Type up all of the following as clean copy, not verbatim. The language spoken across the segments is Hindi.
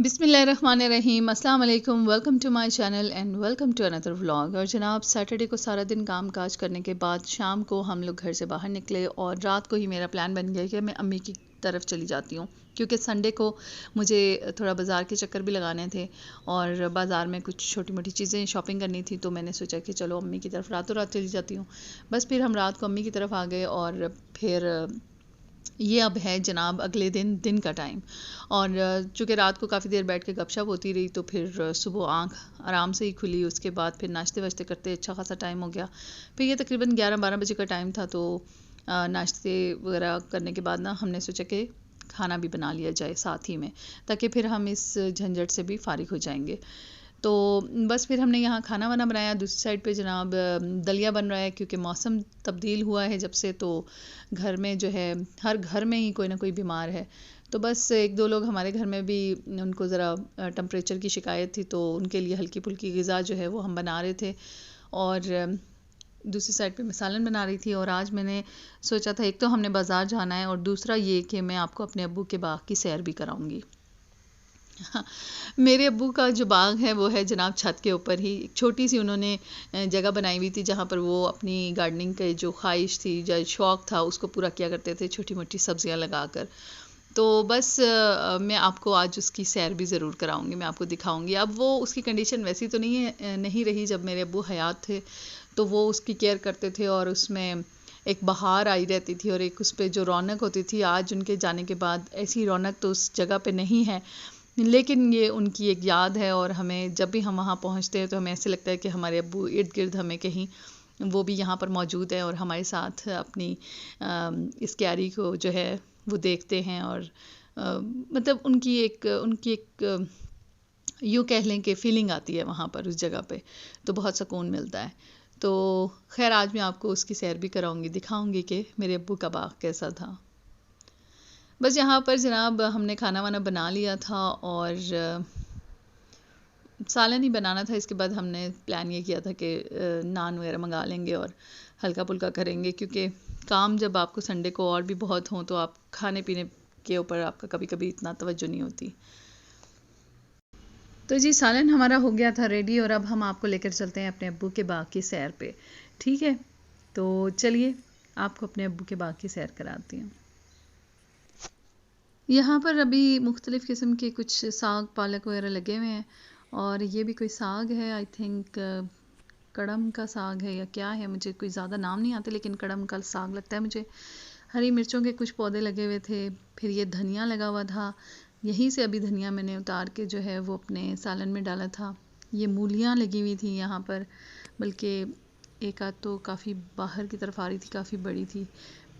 बिस्मिल्लाहिर्रहमानिर्रहीम, अस्सलाम वालेकुम। Welcome to my channel and welcome to another vlog. और जनाब, सैटरडे को सारा दिन काम काज करने के बाद शाम को हम लोग घर से बाहर निकले और रात को ही मेरा प्लान बन गया कि मैं अम्मी की तरफ चली जाती हूँ, क्योंकि संडे को मुझे थोड़ा बाज़ार के चक्कर भी लगाने थे और बाज़ार में कुछ छोटी मोटी चीज़ें शॉपिंग करनी थी। तो मैंने सोचा कि चलो अम्मी की तरफ रातों रात चली जाती हूँ। बस फिर हम रात को अम्मी की तरफ आ गए और फिर ये अब है जनाब अगले दिन का टाइम। और चूँकि रात को काफ़ी देर बैठ के गपशप होती रही तो फिर सुबह आंख आराम से ही खुली। उसके बाद फिर नाश्ते वाश्ते करते अच्छा खासा टाइम हो गया। फिर ये तकरीबन 11-12 बजे का टाइम था। तो नाश्ते वगैरह करने के बाद ना हमने सोचा कि खाना भी बना लिया जाए साथ ही में, ताकि फिर हम इस झंझट से भी फारिग हो जाएंगे। तो बस फिर हमने यहाँ खाना वाना बनाया। दूसरी साइड पे जनाब दलिया बन रहा है, क्योंकि मौसम तब्दील हुआ है जब से, तो घर में जो है हर घर में ही कोई ना कोई बीमार है। तो बस एक दो लोग हमारे घर में भी, उनको ज़रा टेम्परेचर की शिकायत थी, तो उनके लिए हल्की फुल्की ग़िज़ा जो है वो हम बना रहे थे। और दूसरी साइड पे मैं सालन बना रही थी। और आज मैंने सोचा था, एक तो हमने बाज़ार जाना है और दूसरा ये कि मैं आपको अपने अब्बू के बाग की सैर भी कराऊंगी। मेरे अब्बू का जो बाग है वो है जनाब छत के ऊपर ही। एक छोटी सी उन्होंने जगह बनाई हुई थी जहाँ पर वो अपनी गार्डनिंग के जो ख्वाहिश थी, जो शौक़ था, उसको पूरा किया करते थे, छोटी मोटी सब्जियाँ लगाकर। तो बस मैं आपको आज उसकी सैर भी ज़रूर कराऊंगी, मैं आपको दिखाऊंगी। अब वो उसकी कंडीशन वैसी तो नहीं रही। जब मेरे अब्बू हयात थे तो वो उसकी केयर करते थे और उसमें एक बहार आई रहती थी और एक उस पर जो रौनक होती थी। आज उनके जाने के बाद ऐसी रौनक तो उस जगह पे नहीं है, लेकिन ये उनकी एक याद है। और हमें जब भी हम वहाँ पहुँचते हैं तो हमें ऐसे लगता है कि हमारे अब्बू इर्द गिर्द हमें कहीं वो भी यहाँ पर मौजूद है और हमारे साथ अपनी इस क्यारी को जो है वो देखते हैं। और मतलब उनकी एक यूँ कह लें कि फ़ीलिंग आती है वहाँ पर उस जगह पे, तो बहुत सुकून मिलता है। तो खैर आज मैं आपको उसकी सैर भी कराऊंगी, दिखाऊंगी कि मेरे अब्बू का बाग कैसा था। बस यहाँ पर जनाब हमने खाना वाना बना लिया था और सालन ही बनाना था। इसके बाद हमने प्लान ये किया था कि नान वगैरह मंगा लेंगे और हल्का फुल्का करेंगे, क्योंकि काम जब आपको संडे को और भी बहुत हों तो आप खाने पीने के ऊपर आपका कभी कभी इतना तवज्जो नहीं होती। तो जी सालन हमारा हो गया था रेडी और अब हम आपको लेकर चलते हैं अपने अब्बू के बाग की सैर पे। ठीक है, तो चलिए आपको अपने अब्बू के बाग की सैर कराती हूँ। यहाँ पर अभी मुख्तलिफ़ किस्म के कुछ साग पालक वगैरह लगे हुए हैं। और ये भी कोई साग है, आई थिंक कड़म का साग है या क्या है, मुझे कोई ज़्यादा नाम नहीं आते, लेकिन कड़म का साग लगता है मुझे। हरी मिर्चों के कुछ पौधे लगे हुए थे। फिर ये धनिया लगा हुआ था, यहीं से अभी धनिया मैंने उतार के जो है वो अपने सालन में डाला था। ये मूलियाँ लगी हुई थी यहाँ पर, बल्कि एक आध तो काफ़ी बाहर की तरफ आ रही थी, काफ़ी बड़ी थी।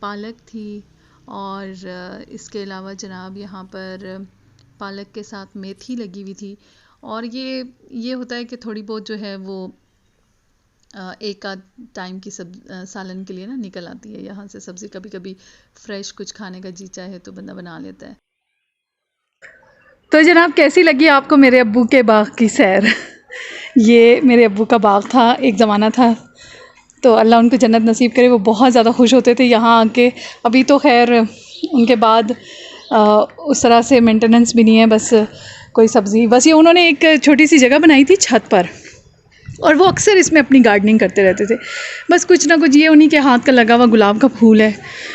पालक थी और इसके अलावा जनाब यहाँ पर पालक के साथ मेथी लगी हुई थी। और ये होता है कि थोड़ी बहुत जो है वो एक आध टाइम की सालन के लिए ना निकल आती है यहाँ से सब्ज़ी। कभी कभी फ्रेश कुछ खाने का जी चाहे तो बंदा बना लेता है। तो जनाब कैसी लगी आपको मेरे अब्बू के बाग की सैर? ये मेरे अब्बू का बाग था, एक ज़माना था। तो अल्लाह उनको जन्नत नसीब करे। वो बहुत ज़्यादा खुश होते थे यहाँ आके। अभी तो खैर उनके बाद उस तरह से मेंटेनेंस भी नहीं है, बस कोई सब्ज़ी, बस ये उन्होंने एक छोटी सी जगह बनाई थी छत पर और वो अक्सर इसमें अपनी गार्डनिंग करते रहते थे। बस कुछ ना कुछ, ये उन्हीं के हाथ का लगा हुआ गुलाब का फूल है,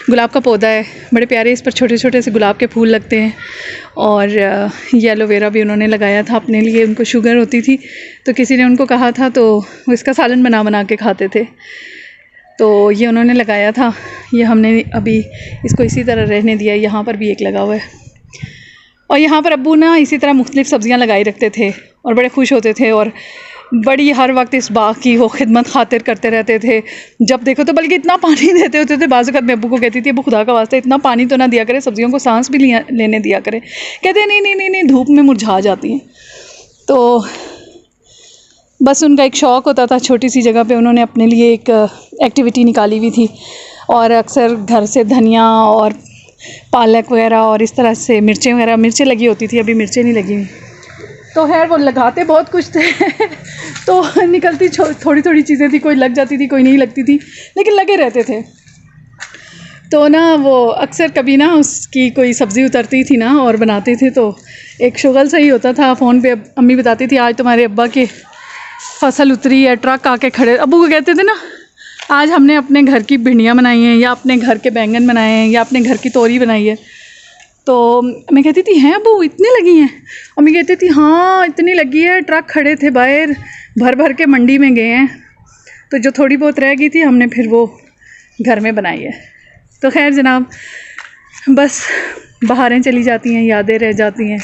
गुलाब का पौधा है, बड़े प्यारे इस पर छोटे छोटे से गुलाब के फूल लगते हैं। और ये एलोवेरा भी उन्होंने लगाया था अपने लिए, उनको शुगर होती थी तो किसी ने उनको कहा था तो वो इसका सालन बना बना के खाते थे। तो ये उन्होंने लगाया था, ये हमने अभी इसको इसी तरह रहने दिया। यहाँ पर भी एक लगा हुआ है। और यहाँ पर अब्बू ना इसी तरह मुख्तलिफ़ सब्ज़ियाँ लगाई रखते थे और बड़े खुश होते थे और बड़ी हर वक्त इस बाग की वो खिदमत खातिर करते रहते थे। जब देखो तो बल्कि इतना पानी देते होते थे। बाज़ वक़्त मैं अब्बू को कहती थी, अब्बू खुदा का वास्ता इतना पानी तो ना दिया करे, सब्ज़ियों को सांस भी लेने दिया करे। कहते नहीं, धूप में मुरझा जाती हैं। तो बस उनका एक शौक़ होता था, छोटी सी जगह पे उन्होंने अपने लिए एक एक्टिविटी निकाली हुई थी। और अक्सर घर से धनिया और पालक वगैरह और इस तरह से मिर्चें लगी होती थी। अभी मिर्चें नहीं लगी हुई, तो खैर वो लगाते बहुत कुछ थे तो निकलती थोड़ी थोड़ी चीज़ें थी, कोई लग जाती थी कोई नहीं लगती थी, लेकिन लगे रहते थे। तो ना वो अक्सर कभी ना उसकी कोई सब्ज़ी उतरती थी ना और बनाते थे, तो एक शुगल सही होता था। फ़ोन पे अम्मी बताती थी आज तुम्हारे अब्बा की फसल उतरी है, ट्रक आके खड़े। अब्बू को कहते थे ना आज हमने अपने घर की भिंडियाँ बनाई हैं, या अपने घर के बैंगन बनाए हैं, या अपने घर की तोरी बनाई है। तो मैं कहती थी हैं अब्बू इतनी लगी हैं? अम्मी कहती थी हाँ इतनी लगी है, ट्रक खड़े थे बाहर, भर भर के मंडी में गए हैं। तो जो थोड़ी बहुत रह गई थी हमने फिर वो घर में बनाई है। तो खैर जनाब, बस बहारें चली जाती हैं, यादें रह जाती हैं।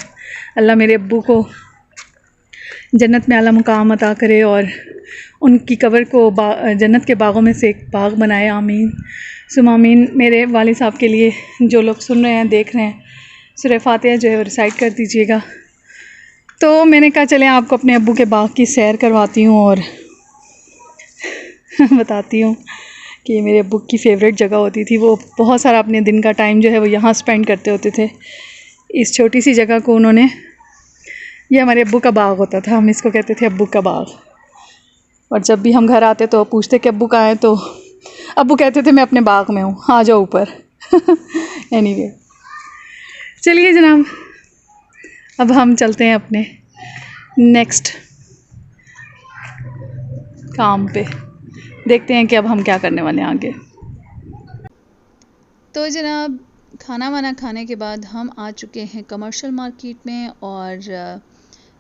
अल्लाह मेरे अब्बू को जन्नत में आला मुकाम अता करे और उनकी कब्र को जन्नत के बागों में से एक बाग बनाए, आमीन सुम आमीन। मेरे वालिद साहब के लिए जो लोग सुन रहे हैं, देख रहे हैं, सूरह फातिहा जो है रिसाइट कर दीजिएगा। तो मैंने कहा चलें आपको अपने अब्बू के बाग की सैर करवाती हूँ और बताती हूँ कि मेरे अब्बू की फ़ेवरेट जगह होती थी। वो बहुत सारा अपने दिन का टाइम जो है वो यहाँ स्पेंड करते होते थे। इस छोटी सी जगह को उन्होंने, ये हमारे अब्बू का बाग होता था, हम इसको कहते थे अब्बू का बाग। और जब भी हम घर आते तो पूछते कि अब्बू कहाँ हैं, तो अब्बू कहते थे मैं अपने बाग में हूँ, आ जाओ ऊपर। एनीवे, चलिए जनाब, अब हम चलते हैं अपने नेक्स्ट काम पे। देखते हैं कि अब हम क्या करने वाले हैं आगे। तो जनाब, खाना वाना खाने के बाद हम आ चुके हैं कमर्शियल मार्केट में, और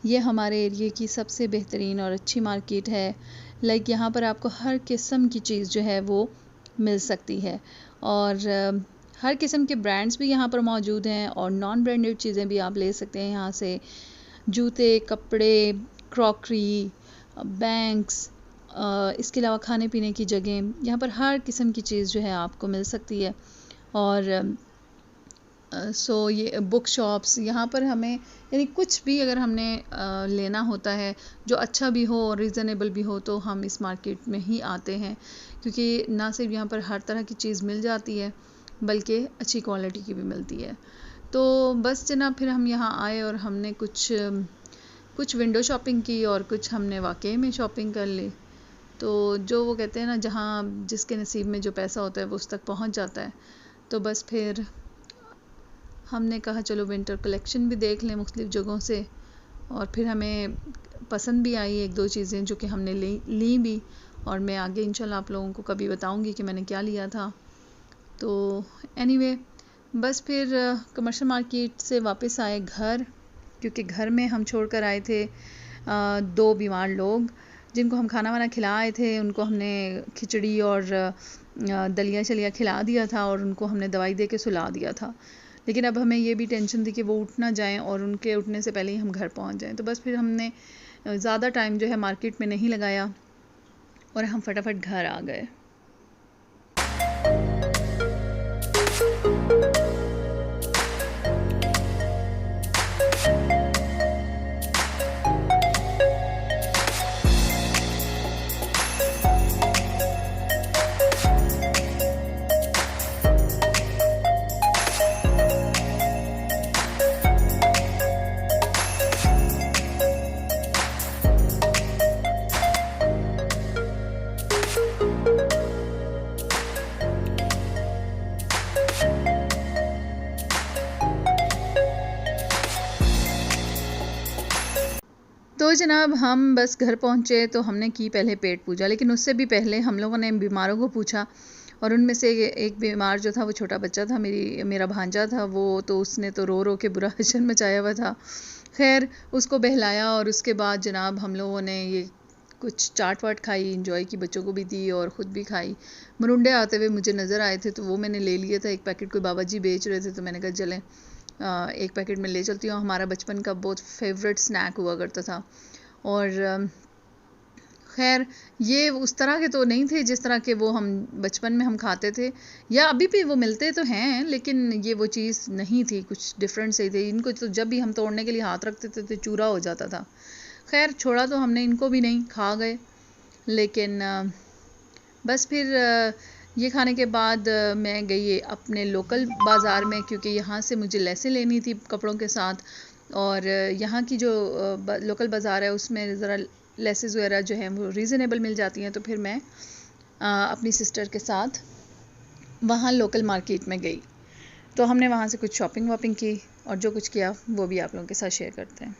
ये हमारे एरिया की सबसे बेहतरीन और अच्छी मार्केट है। लाइक यहाँ पर आपको हर किस्म की चीज़ जो है वो मिल सकती है, और हर किस्म के ब्रांड्स भी यहाँ पर मौजूद हैं, और नॉन ब्रांडेड चीज़ें भी आप ले सकते हैं यहाँ से। जूते, कपड़े, क्रॉकरी, बैंक्स, इसके अलावा खाने पीने की जगह, यहाँ पर हर किस्म की चीज़ जो है आपको मिल सकती है। और सो ये बुक शॉप्स, यहाँ पर हमें यानी कुछ भी अगर हमने लेना होता है जो अच्छा भी हो और रीज़नेबल भी हो, तो हम इस मार्केट में ही आते हैं, क्योंकि ना सिर्फ यहाँ पर हर तरह की चीज़ मिल जाती है बल्कि अच्छी क्वालिटी की भी मिलती है। तो बस जनाब, फिर हम यहाँ आए और हमने कुछ विंडो शॉपिंग की और कुछ हमने वाकई में शॉपिंग कर ली। तो जो वो कहते हैं ना, जहाँ जिसके नसीब में जो पैसा होता है वो उस तक पहुँच जाता है। तो बस फिर हमने कहा चलो विंटर कलेक्शन भी देख लें मुख्तलिफ़ जगहों से, और फिर हमें पसंद भी आई एक दो चीज़ें जो कि हमने ली भी, और मैं आगे इंशाल्लाह आप लोगों को कभी बताऊंगी कि मैंने क्या लिया था। तो एनीवे, बस फिर कमर्शियल मार्केट से वापस आए घर, क्योंकि घर में हम छोड़ कर आए थे 2 बीमार लोग जिनको हम खाना वाना खिला आए थे। उनको हमने खिचड़ी और दलिया चलिया खिला दिया था और उनको हमने दवाई दे के सुला दिया था। लेकिन अब हमें ये भी टेंशन थी कि वो उठ ना जाएं और उनके उठने से पहले ही हम घर पहुंच जाएं। तो बस फिर हमने ज़्यादा टाइम जो है मार्केट में नहीं लगाया और हम फटाफट घर आ गए। तो जनाब, हम बस घर पहुँचे तो हमने की पहले पेट पूजा, लेकिन उससे भी पहले हम लोगों ने बीमारों को पूछा। और उनमें से एक बीमार जो था वो छोटा बच्चा था, मेरा भांजा था वो, तो उसने तो रो रो के बुरा हश्र मचाया हुआ था। खैर, उसको बहलाया और उसके बाद जनाब हम लोगों ने ये कुछ चाट वाट खाई, इंजॉय की, बच्चों को भी दी और ख़ुद भी खाई। मरुंडे आते हुए मुझे नज़र आए थे तो वो मैंने ले लिया था। एक पैकेट कोई बाबा जी बेच रहे थे तो मैंने कहा चलें एक पैकेट में ले चलती हूँ। हमारा बचपन का बहुत फेवरेट स्नैक हुआ करता था। और खैर, ये उस तरह के तो नहीं थे जिस तरह के वो हम बचपन में हम खाते थे, या अभी भी वो मिलते तो हैं, लेकिन ये वो चीज़ नहीं थी, कुछ डिफरेंट से थी। इनको तो जब भी हम तोड़ने के लिए हाथ रखते थे तो चूरा हो जाता था। खैर, छोड़ा तो हमने इनको भी नहीं, खा गए। लेकिन बस फिर ये खाने के बाद मैं गई अपने लोकल बाज़ार में, क्योंकि यहाँ से मुझे लेसें लेनी थी कपड़ों के साथ। और यहाँ की जो लोकल बाज़ार है उसमें ज़रा लेसेस वगैरह जो हैं वो रीज़नेबल मिल जाती हैं। तो फिर मैं अपनी सिस्टर के साथ वहाँ लोकल मार्केट में गई, तो हमने वहाँ से कुछ शॉपिंग वॉपिंग की और जो कुछ किया वो भी आप लोगों के साथ शेयर करते हैं।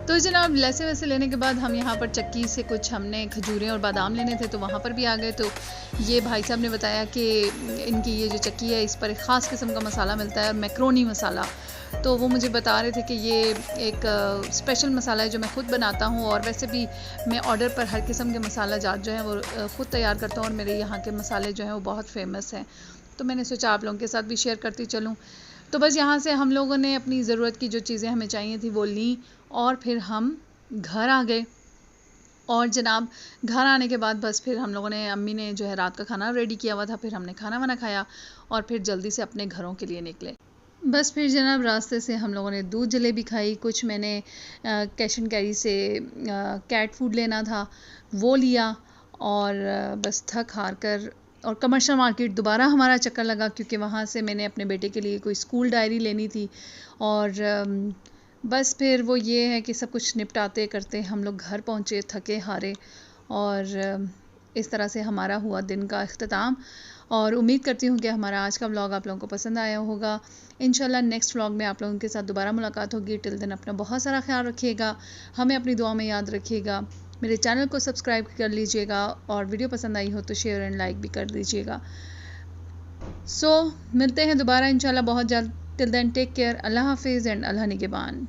तो जनाब लैसे वैसे लेने के बाद हम यहाँ पर चक्की से कुछ हमने खजूरें और बादाम लेने थे, तो वहाँ पर भी आ गए। तो ये भाई साहब ने बताया कि इनकी ये जो चक्की है इस पर एक ख़ास किस्म का मसाला मिलता है, मैक्रोनी मसाला। तो वो मुझे बता रहे थे कि ये एक स्पेशल मसाला है जो मैं ख़ुद बनाता हूँ, और वैसे भी मैं ऑर्डर पर हर किस्म के मसाला जात जो है वो ख़ुद तैयार करता हूँ, और मेरे यहाँ के मसाले जो हैं वो बहुत फेमस हैं। तो मैंने सोचा आप लोगों के साथ भी शेयर करती चलूँ। तो बस यहाँ से हम लोगों ने अपनी ज़रूरत की जो चीज़ें हमें चाहिए थी वो ली, और फिर हम घर आ गए। और जनाब घर आने के बाद बस फिर हम लोगों ने, अम्मी ने जो है रात का खाना रेडी किया हुआ था, फिर हमने खाना वाना खाया और फिर जल्दी से अपने घरों के लिए निकले। बस फिर जनाब रास्ते से हम लोगों ने दूध जलेबी खाई, कुछ मैंने कैश एंड कैरी से कैट फूड लेना था वो लिया, और बस थक हार कर और कमर्शियल मार्केट दोबारा हमारा चक्कर लगा, क्योंकि वहाँ से मैंने अपने बेटे के लिए कोई स्कूल डायरी लेनी थी। और बस फिर वो ये है कि सब कुछ निपटाते करते हम लोग घर पहुँचे थके हारे, और इस तरह से हमारा हुआ दिन का इख्तिताम। और उम्मीद करती हूँ कि हमारा आज का व्लॉग आप लोगों को पसंद आया होगा। इंशाल्लाह नेक्स्ट व्लॉग में आप लोगों के साथ दोबारा मुलाकात होगी। टिल दिन अपना बहुत सारा ख्याल रखिएगा, हमें अपनी दुआ में याद रखिएगा, मेरे चैनल को सब्सक्राइब कर लीजिएगा, और वीडियो पसंद आई हो तो शेयर एंड लाइक भी कर दीजिएगा। सो मिलते हैं दोबारा इंशाल्लाह बहुत जल्द। टिल देन टेक केयर, अल्लाह हाफिज़ एंड अल्लाह निगहबान।